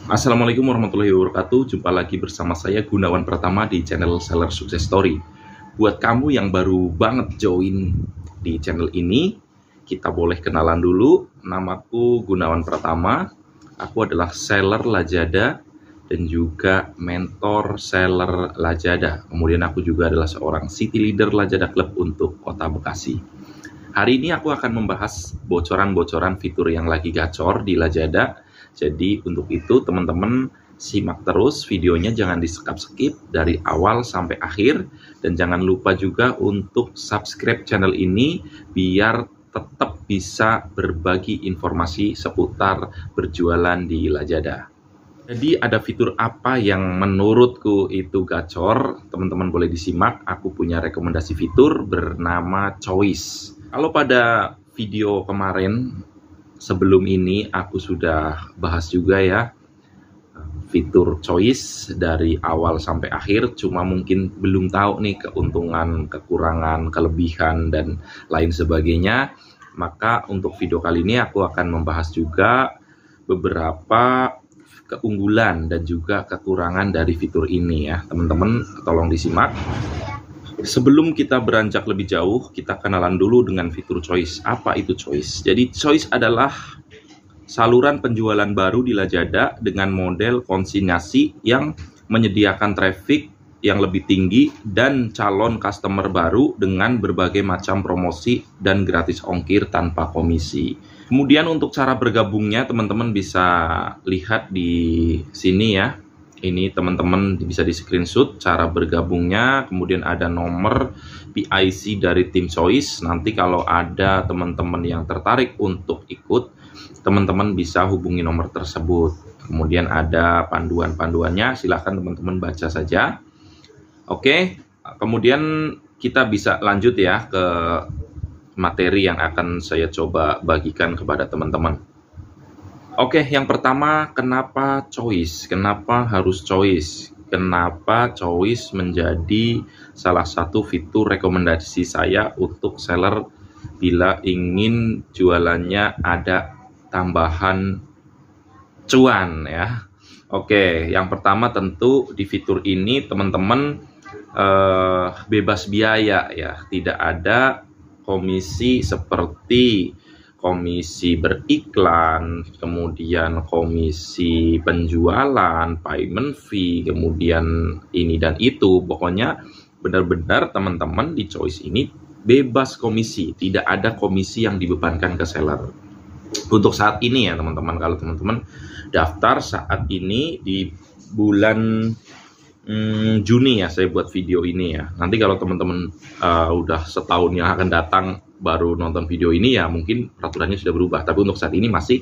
Assalamualaikum warahmatullahi wabarakatuh. Jumpa lagi bersama saya Gunawan Pratama di channel Seller Success Story. Buat kamu yang baru banget join di channel ini, kita boleh kenalan dulu. Namaku Gunawan Pratama. Aku adalah seller Lazada dan juga mentor seller Lazada. Kemudian aku juga adalah seorang city leader Lazada Club untuk Kota Bekasi. Hari ini aku akan membahas bocoran-bocoran fitur yang lagi gacor di Lazada. Jadi untuk itu teman-teman simak terus videonya, jangan di-skip dari awal sampai akhir. Dan jangan lupa juga untuk subscribe channel ini biar tetap bisa berbagi informasi seputar berjualan di Lazada. Jadi ada fitur apa yang menurutku itu gacor? Teman-teman boleh disimak, aku punya rekomendasi fitur bernama Choice. Kalau pada video kemarin sebelum ini aku sudah bahas juga ya fitur Choice dari awal sampai akhir, cuma mungkin belum tahu nih keuntungan, kekurangan, kelebihan dan lain sebagainya. Maka untuk video kali ini aku akan membahas juga beberapa keunggulan dan juga kekurangan dari fitur ini ya. Teman-teman tolong disimak. Sebelum kita beranjak lebih jauh, kita kenalan dulu dengan fitur Choice. Apa itu Choice? Jadi Choice adalah saluran penjualan baru di Lazada dengan model konsinyasi yang menyediakan traffic yang lebih tinggi dan calon customer baru dengan berbagai macam promosi dan gratis ongkir tanpa komisi. Kemudian untuk cara bergabungnya teman-teman bisa lihat di sini ya. Ini teman-teman bisa di screenshot cara bergabungnya, kemudian ada nomor PIC dari tim Choice. Nanti kalau ada teman-teman yang tertarik untuk ikut, teman-teman bisa hubungi nomor tersebut. Kemudian ada panduan-panduannya, silahkan teman-teman baca saja. Oke, kemudian kita bisa lanjut ya ke materi yang akan saya coba bagikan kepada teman-teman. Oke, yang pertama, kenapa Choice? Kenapa harus Choice? Kenapa Choice menjadi salah satu fitur rekomendasi saya untuk seller bila ingin jualannya ada tambahan cuan ya? Oke, yang pertama tentu di fitur ini teman-teman bebas biaya ya, tidak ada komisi seperti komisi beriklan, kemudian komisi penjualan, payment fee, kemudian ini dan itu. Pokoknya benar-benar teman-teman di Choice ini bebas komisi, tidak ada komisi yang dibebankan ke seller. Untuk saat ini ya teman-teman, kalau teman-teman daftar saat ini di bulan Juni ya saya buat video ini ya. Nanti kalau teman-teman udah setahun yang akan datang baru nonton video ini ya mungkin peraturannya sudah berubah. Tapi untuk saat ini masih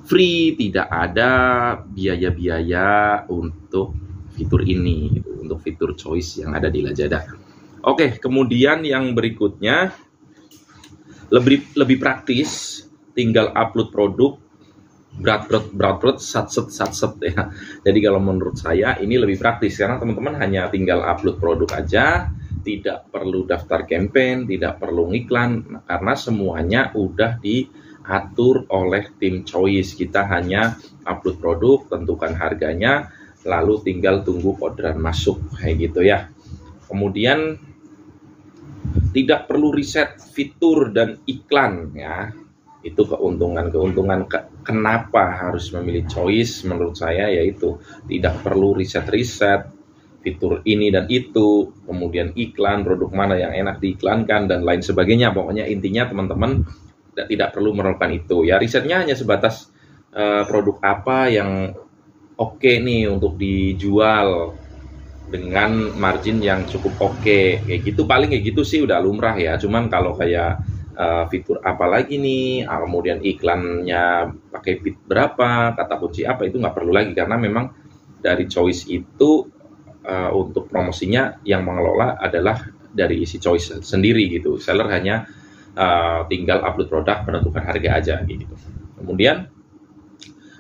free, tidak ada biaya-biaya untuk fitur ini, gitu, untuk fitur Choice yang ada di Lazada. Oke, kemudian yang berikutnya lebih praktis, tinggal upload produk berat satset ya. Jadi kalau menurut saya ini lebih praktis karena teman-teman hanya tinggal upload produk aja, tidak perlu daftar campaign, tidak perlu ngiklan karena semuanya udah diatur oleh tim Choice. Kita hanya upload produk, tentukan harganya, lalu tinggal tunggu orderan masuk kayak gitu ya. Kemudian tidak perlu riset fitur dan iklan ya. Itu keuntungan kenapa harus memilih Choice menurut saya, yaitu tidak perlu riset fitur ini dan itu, kemudian iklan, produk mana yang enak diiklankan dan lain sebagainya. Pokoknya intinya teman-teman tidak perlu melakukan itu ya. Risetnya hanya sebatas produk apa yang oke nih untuk dijual dengan margin yang cukup oke, kayak gitu. Paling kayak gitu sih udah lumrah ya. Cuman kalau kayak fitur apa lagi nih, kemudian iklannya pakai bid berapa, kata kunci apa, itu nggak perlu lagi karena memang dari Choice itu untuk promosinya yang mengelola adalah dari isi Choice sendiri gitu. Seller hanya tinggal upload produk, menentukan harga aja gitu. Kemudian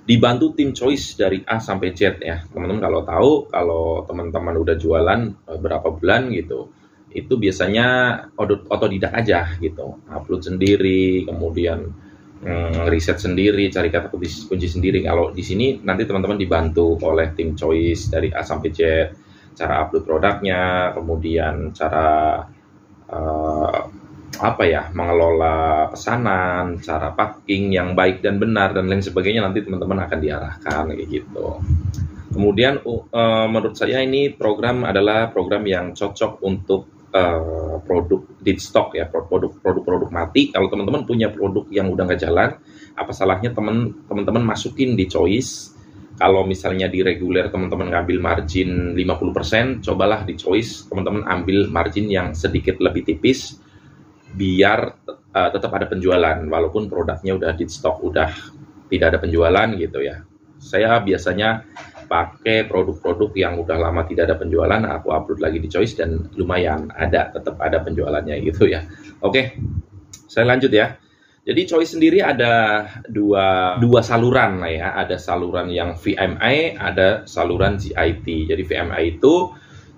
dibantu tim Choice dari A sampai Z ya. Teman-teman kalau tahu, kalau teman-teman udah jualan berapa bulan gitu, itu biasanya otodidak aja gitu, upload sendiri, kemudian riset sendiri, cari kata kunci sendiri. Kalau di sini nanti teman-teman dibantu oleh tim Choice dari A sampai Z, cara upload produknya, kemudian cara mengelola pesanan, cara packing yang baik dan benar dan lain sebagainya, nanti teman-teman akan diarahkan kayak gitu. Kemudian menurut saya ini program adalah program yang cocok untuk produk dead stock ya, produk mati. Kalau teman-teman punya produk yang udah nggak jalan, apa salahnya teman-teman masukin di Choice. Kalau misalnya di reguler teman-teman ngambil margin 50%, cobalah di Choice teman-teman ambil margin yang sedikit lebih tipis biar tetap ada penjualan walaupun produknya udah dead stock, udah tidak ada penjualan gitu ya. Saya biasanya pakai produk-produk yang udah lama tidak ada penjualan, aku upload lagi di Choice dan lumayan tetap ada penjualannya gitu ya. Oke, saya lanjut ya. Jadi Choice sendiri ada dua saluran lah ya, ada saluran yang VMI, ada saluran GIT. Jadi VMI itu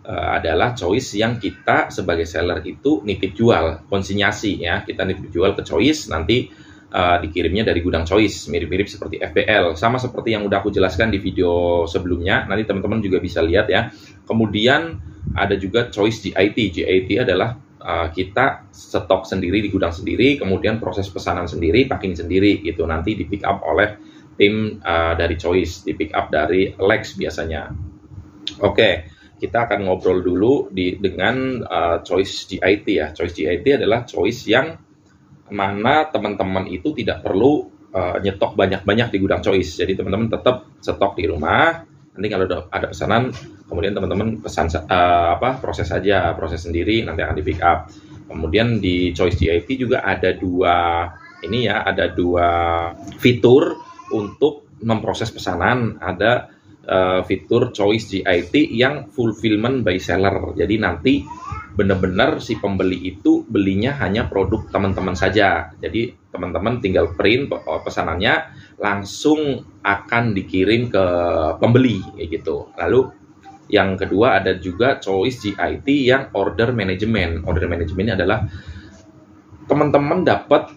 adalah Choice yang kita sebagai seller itu nitip jual, konsinyasi ya, kita nitip jual ke Choice, nanti dikirimnya dari gudang Choice, mirip-mirip seperti FBL, sama seperti yang udah aku jelaskan di video sebelumnya, nanti teman-teman juga bisa lihat ya. Kemudian ada juga Choice GIT. GIT adalah kita stok sendiri di gudang sendiri, kemudian proses pesanan sendiri, packing sendiri gitu, nanti di pick up oleh tim dari Choice, di pick up dari Lex biasanya. Oke, kita akan ngobrol dulu dengan Choice GIT ya. Choice GIT adalah Choice yang mana teman-teman itu tidak perlu nyetok banyak-banyak di gudang Choice. Jadi teman-teman tetap stok di rumah. Nanti kalau ada pesanan, kemudian teman-teman pesan proses sendiri, nanti akan di pick up. Kemudian di Choice GIT juga ada dua fitur untuk memproses pesanan. Ada fitur Choice GIT yang fulfillment by seller. Jadi nanti benar-benar si pembeli itu belinya hanya produk teman-teman saja. Jadi teman-teman tinggal print pesanannya, langsung akan dikirim ke pembeli kayak gitu. Lalu yang kedua ada juga Choice GIT yang order management. Order management adalah teman-teman dapat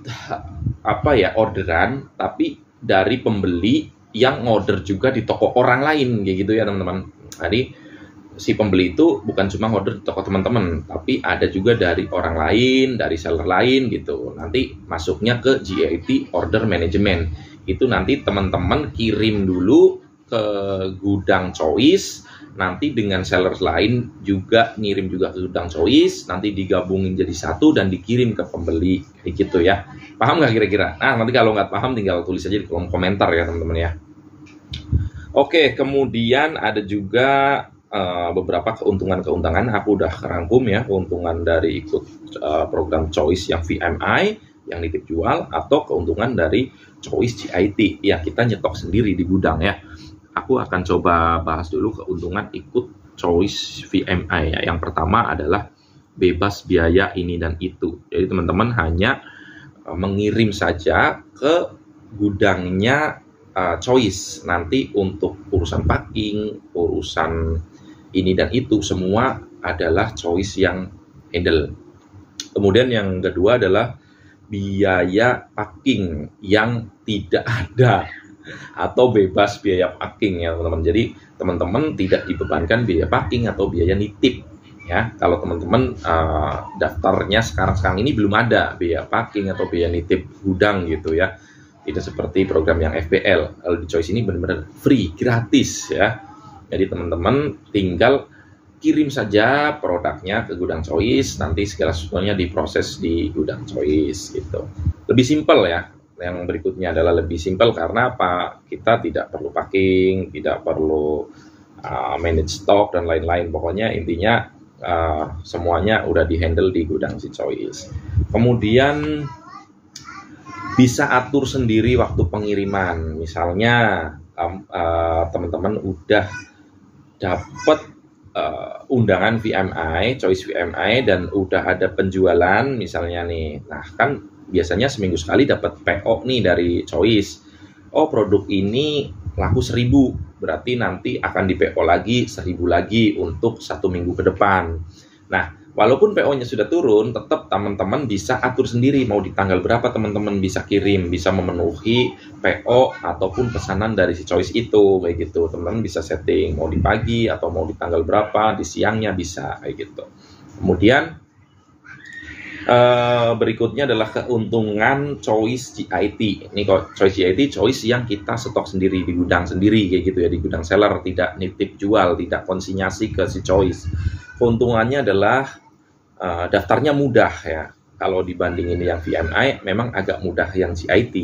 orderan tapi dari pembeli yang order juga di toko orang lain kayak gitu ya teman-teman. Jadi si pembeli itu bukan cuma order di toko teman-teman, tapi ada juga dari orang lain, dari seller lain gitu. Nanti masuknya ke GIT order management. Itu nanti teman-teman kirim dulu ke gudang Choice, nanti dengan seller lain juga ngirim juga ke gudang Choice, nanti digabungin jadi satu dan dikirim ke pembeli kayak gitu ya. Paham nggak kira-kira? Nah, nanti kalau nggak paham tinggal tulis aja di kolom komentar ya teman-teman ya. Oke, kemudian ada juga beberapa keuntungan aku udah rangkum ya, keuntungan dari ikut program Choice yang VMI yang nitip jual, atau keuntungan dari Choice GIT ya, kita nyetok sendiri di gudang ya. Aku akan coba bahas dulu keuntungan ikut Choice VMI ya. Yang pertama adalah bebas biaya ini dan itu. Jadi teman-teman hanya mengirim saja ke gudangnya Choice, nanti untuk urusan packing, urusan ini dan itu semua adalah Choice yang handle. Kemudian yang kedua adalah biaya packing yang tidak ada atau bebas biaya packing ya teman-teman. Jadi teman-teman tidak dibebankan biaya packing atau biaya nitip ya. Kalau teman-teman daftarnya sekarang ini belum ada biaya packing atau biaya nitip gudang gitu ya. Tidak seperti program yang FBL. Kalau di Choice ini benar-benar free, gratis ya. Jadi teman-teman tinggal kirim saja produknya ke gudang Choice, nanti segala sesuatunya diproses di gudang Choice gitu. Lebih simpel ya. Yang berikutnya adalah lebih simpel karena apa? Kita tidak perlu packing, tidak perlu manage stock dan lain-lain. Pokoknya intinya semuanya udah dihandle di gudang si Choice. Kemudian bisa atur sendiri waktu pengiriman. Misalnya teman-teman udah dapat undangan VMI, Choice VMI, dan udah ada penjualan misalnya nih. Nah kan biasanya seminggu sekali dapat PO nih dari Choice. Oh produk ini laku 1000, berarti nanti akan di PO lagi 1000 lagi untuk 1 minggu ke depan. Nah Walaupun PO-nya sudah turun, tetap teman-teman bisa atur sendiri mau di tanggal berapa teman-teman bisa kirim, bisa memenuhi PO ataupun pesanan dari si Choice itu, kayak gitu. Teman-teman bisa setting mau di pagi atau mau di tanggal berapa, di siangnya bisa, kayak gitu. Kemudian berikutnya adalah keuntungan Choice GIT. Ini kok Choice GIT, Choice yang kita stok sendiri di gudang sendiri, kayak gitu ya, di gudang seller, tidak nitip jual, tidak konsinyasi ke si Choice. Keuntungannya adalah daftarnya mudah ya. Kalau dibandingin yang VMI memang agak mudah yang GIT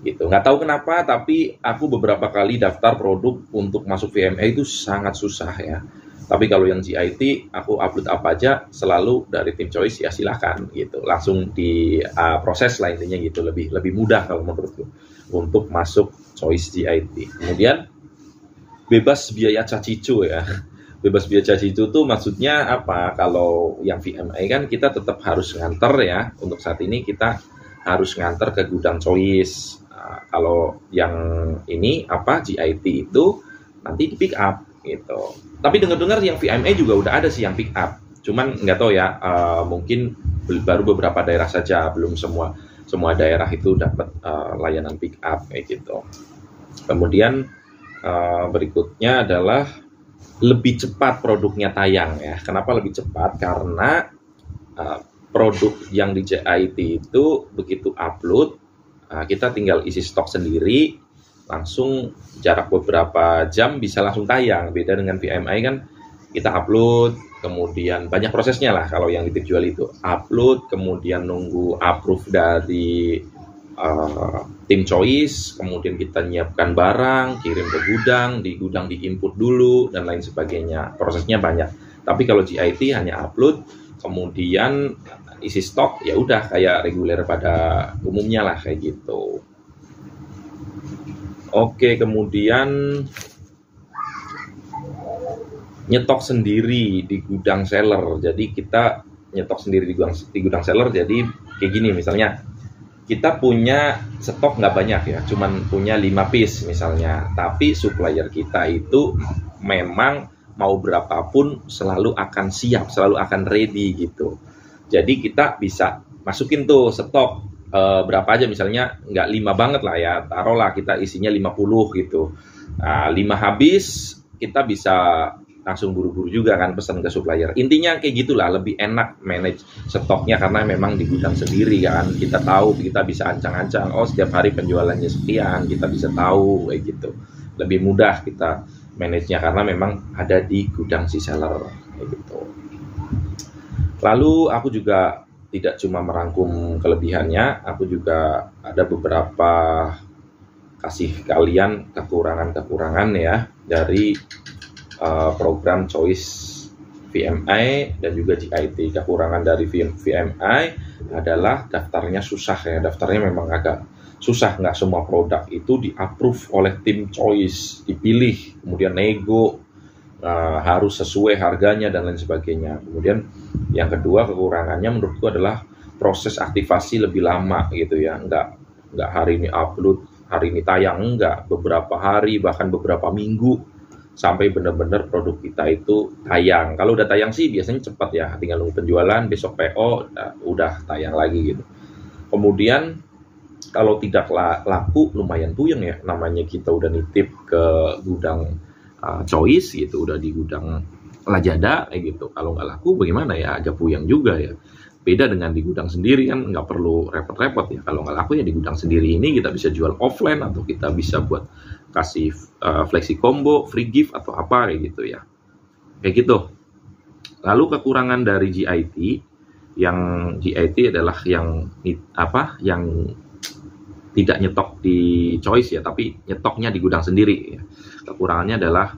gitu. Nggak tahu kenapa, tapi aku beberapa kali daftar produk untuk masuk VMI itu sangat susah ya. Tapi kalau yang GIT aku upload apa aja selalu dari tim Choice, ya silahkan gitu, langsung di proses lah intinya gitu, lebih mudah kalau menurutku untuk masuk Choice GIT. Kemudian bebas biaya cacicu ya. Bebas biaya cacicu itu maksudnya apa? Kalau yang VMI kan kita tetap harus nganter ya. Untuk saat ini kita harus nganter ke gudang Choice. Kalau yang ini apa GIT itu nanti di pick up gitu. Tapi dengar-dengar yang VMI juga udah ada sih yang pick up. Cuman nggak tahu ya, mungkin baru beberapa daerah saja, belum semua daerah itu dapat layanan pick up kayak gitu. Kemudian berikutnya adalah lebih cepat produknya tayang ya. Kenapa lebih cepat? Karena produk yang di JIT itu begitu upload, kita tinggal isi stok sendiri, langsung jarak beberapa jam bisa langsung tayang. Beda dengan VMI kan kita upload, kemudian banyak prosesnya lah. Kalau yang titip jual itu upload, kemudian nunggu approve dari tim Choice, kemudian kita nyiapkan barang, kirim ke gudang, di gudang diinput dulu dan lain sebagainya. Prosesnya banyak. Tapi kalau GIT hanya upload, kemudian isi stok, ya udah kayak reguler pada umumnya lah kayak gitu. Oke, kemudian nyetok sendiri di gudang seller. Jadi kita nyetok sendiri di gudang seller. Jadi kayak gini misalnya. Kita punya stok nggak banyak ya, cuman punya 5 piece misalnya, tapi supplier kita itu memang mau berapapun selalu akan siap, selalu akan ready gitu. Jadi kita bisa masukin tuh stok berapa aja, misalnya nggak 5 banget lah ya, taruhlah kita isinya 50 gitu. Nah, 5 habis, kita bisa langsung buru-buru juga kan pesan ke supplier. Intinya kayak gitulah, lebih enak manage stoknya karena memang di gudang sendiri kan. Kita tahu, kita bisa ancang-ancang, oh setiap hari penjualannya sekian, kita bisa tahu kayak gitu. Lebih mudah kita manage-nya karena memang ada di gudang si seller kayak gitu. Lalu aku juga tidak cuma merangkum kelebihannya, aku juga ada beberapa kasih kalian kekurangan-kekurangan ya dari program Choice VMI dan juga GIT. Kekurangan dari VMI adalah daftarnya susah ya, daftarnya memang agak susah, nggak semua produk itu di-approve oleh tim Choice, dipilih, kemudian nego, harus sesuai harganya dan lain sebagainya. Kemudian yang kedua kekurangannya menurutku adalah proses aktivasi lebih lama gitu ya, nggak hari ini upload, hari ini tayang, enggak, beberapa hari bahkan beberapa minggu sampai benar-benar produk kita itu tayang. Kalau udah tayang sih biasanya cepat ya, tinggal nunggu penjualan, besok PO, udah tayang lagi gitu. Kemudian kalau tidak laku lumayan puyeng ya, namanya kita udah nitip ke gudang Choice gitu, udah di gudang Lajada kayak gitu. Kalau nggak laku bagaimana ya, agak puyeng juga ya. Beda dengan di gudang sendiri kan nggak perlu repot-repot ya. Kalau nggak laku ya di gudang sendiri ini kita bisa jual offline atau kita bisa buat kasih flexi combo, free gift atau apa kayak gitu ya. Kayak gitu. Lalu kekurangan dari GIT, yang GIT adalah yang tidak nyetok di Choice ya, tapi nyetoknya di gudang sendiri ya. Kekurangannya adalah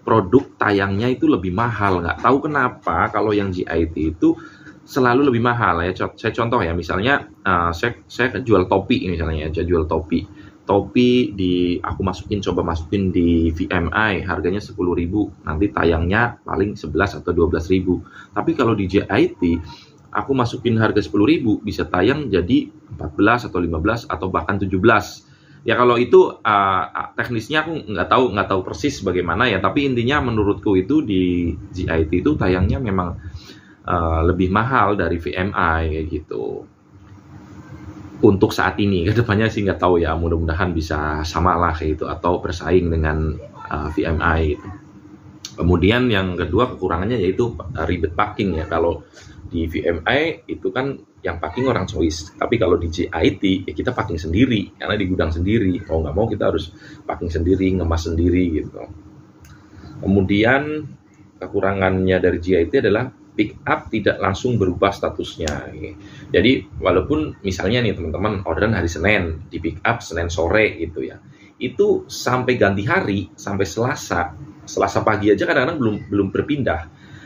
produk tayangnya itu lebih mahal. Nggak tahu kenapa kalau yang GIT itu selalu lebih mahal ya. Saya contoh ya, misalnya saya jual topi misalnya ya, jual topi aku coba masukin di VMI harganya 10.000, nanti tayangnya paling 11 atau 12.000. Tapi kalau di JIT aku masukin harga 10.000 bisa tayang jadi 14 atau 15 atau bahkan 17. Ya kalau itu teknisnya aku nggak tahu persis bagaimana ya, tapi intinya menurutku itu di GIT itu tayangnya memang lebih mahal dari VMI kayak gitu. Untuk saat ini, kedepannya sih nggak tahu ya, mudah-mudahan bisa sama lah kayak gitu atau bersaing dengan VMI gitu. Kemudian yang kedua kekurangannya yaitu ribet packing ya. Kalau di VMI itu kan yang packing orang choice, tapi kalau di JIT ya kita packing sendiri karena di gudang sendiri. Mau nggak mau kita harus packing sendiri, ngemas sendiri gitu. Kemudian kekurangannya dari JIT adalah pick up tidak langsung berubah statusnya. Jadi walaupun misalnya nih teman-teman orderan hari Senin, di pick up Senin sore gitu ya, itu sampai ganti hari, sampai Selasa pagi aja kadang-kadang belum berpindah.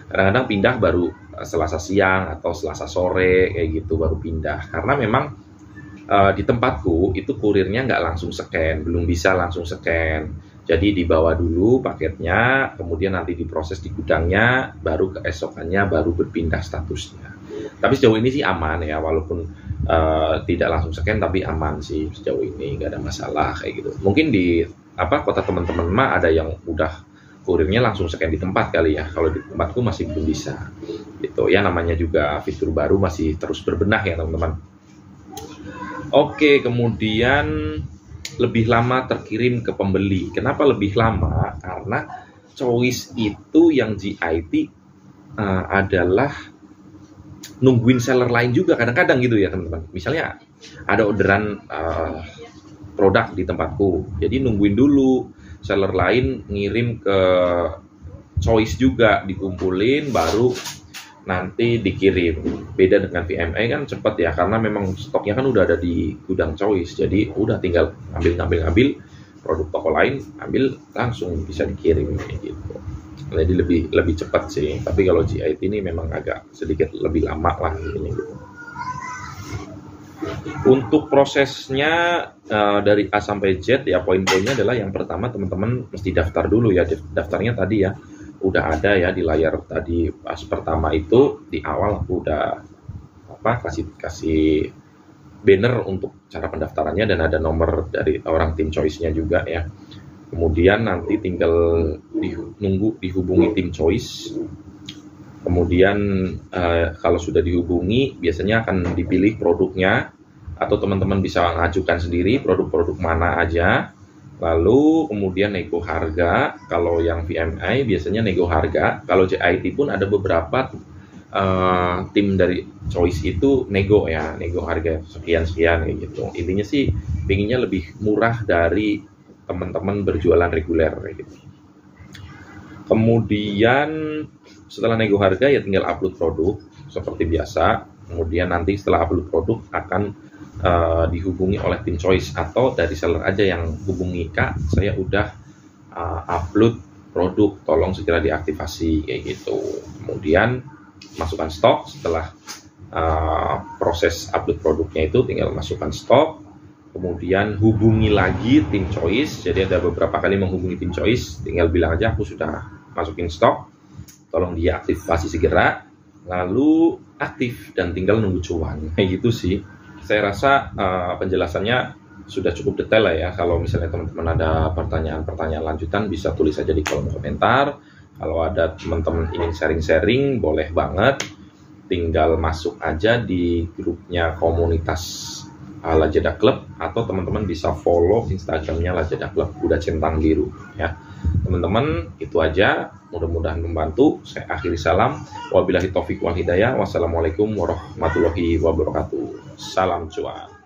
Kadang-kadang pindah baru Selasa siang atau Selasa sore kayak gitu baru pindah. Karena memang di tempatku itu kurirnya nggak langsung scan, belum bisa langsung scan. Jadi dibawa dulu paketnya, kemudian nanti diproses di gudangnya, baru keesokannya baru berpindah statusnya. Tapi sejauh ini sih aman ya, walaupun tidak langsung scan tapi aman sih sejauh ini, nggak ada masalah kayak gitu. Mungkin di kota teman-teman mah ada yang udah kurirnya langsung scan di tempat kali ya. Kalau di tempatku masih belum bisa. Gitu ya, namanya juga fitur baru masih terus berbenah ya teman-teman. Oke, kemudian lebih lama terkirim ke pembeli. Kenapa lebih lama? Karena choice itu yang GIT adalah nungguin seller lain juga kadang-kadang gitu ya teman-teman. Misalnya ada orderan produk di tempatku, jadi nungguin dulu seller lain ngirim ke choice juga, dikumpulin baru nanti dikirim. Beda dengan VMI kan cepat ya, karena memang stoknya kan udah ada di gudang choice, jadi udah tinggal ambil produk toko lain, ambil langsung bisa dikirim kayak gitu. Jadi lebih cepat sih. Tapi kalau GIT ini memang agak sedikit lebih lama lah ini gitu. Untuk prosesnya dari A sampai Z ya, poin-poinnya adalah yang pertama teman-teman mesti daftar dulu ya. Daftarnya tadi ya udah ada ya di layar tadi pas pertama itu, di awal aku udah kasih banner untuk cara pendaftarannya dan ada nomor dari orang tim choice-nya juga ya. Kemudian nanti tinggal nunggu dihubungi tim choice. Kemudian kalau sudah dihubungi biasanya akan dipilih produknya, atau teman-teman bisa mengajukan sendiri produk-produk mana aja. Lalu kemudian nego harga. Kalau yang VMI biasanya nego harga. Kalau JIT pun ada beberapa tim dari choice itu nego harga sekian-sekian kayak gitu. Intinya sih pinginnya lebih murah dari teman-teman berjualan reguler kayak gitu. Kemudian setelah nego harga ya tinggal upload produk seperti biasa. Kemudian nanti setelah upload produk akan dihubungi oleh tim choice atau dari seller aja yang hubungi, Kak saya udah upload produk, tolong segera diaktifasi kayak gitu. Kemudian masukkan stok. Setelah proses upload produknya itu tinggal masukkan stok, kemudian hubungi lagi tim choice. Jadi ada beberapa kali menghubungi tim choice, tinggal bilang aja aku sudah masukin stok, tolong diaktifasi segera, lalu aktif dan tinggal nunggu cuan kayak gitu sih. Saya rasa penjelasannya sudah cukup detail lah ya. Kalau misalnya teman-teman ada pertanyaan-pertanyaan lanjutan bisa tulis aja di kolom komentar. Kalau ada teman-teman ingin sharing-sharing boleh banget, tinggal masuk aja di grupnya komunitas Lazada Club, atau teman-teman bisa follow Instagramnya Lazada Club, udah centang biru ya. Teman-teman itu aja, mudah-mudahan membantu. Saya akhiri salam, wabillahi taufiq wal hidayah, wassalamualaikum warahmatullahi wabarakatuh. Salam cuan.